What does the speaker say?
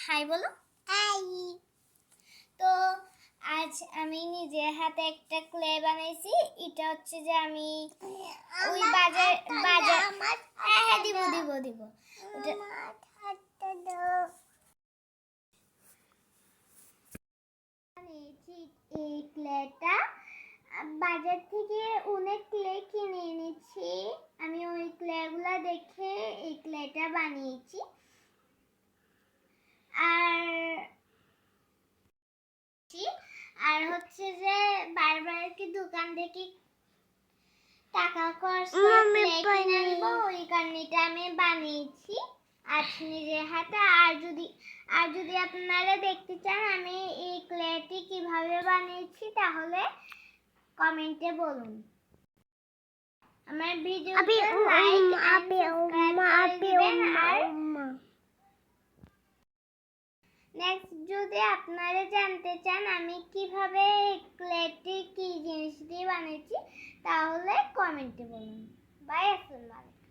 High বলো। High. তো আজ আমি নিজের হাতে একটা ক্লে বানাইছি। এটা হচ্ছে যে আমি ওই বাজার হ্যাঁ দিব দিব দিব এই ক্লেটা বাজার থেকে অনেক ক্লে কিনে এনেছি। আমি ওই ক্লেগুলা দেখে এই ক্লেটা বানিয়েছি। আর হচ্ছে যে বারবার কি দোকান থেকে টাকা খরচ করে কিনে আনবো, ওই কারণেটা আমি বানিয়েছি আজ নিজের হাতে। আর যদি আপনারা দেখতে চান আমি এই ক্লেটি কিভাবে বানিয়েছি তাহলে কমেন্টে বলুন। আমার ভিডিওতে লাইক আর সাবস্ক্রাইব করে দিবেন। আর নেক্সট যদি আপনারা জানতে চান আমি কিভাবে ক্লেটি কি জিনিস দিয়ে বানিয়েছি তাহলে কমেন্টে বলুন। বাই, আসসালামু আলাইকুম।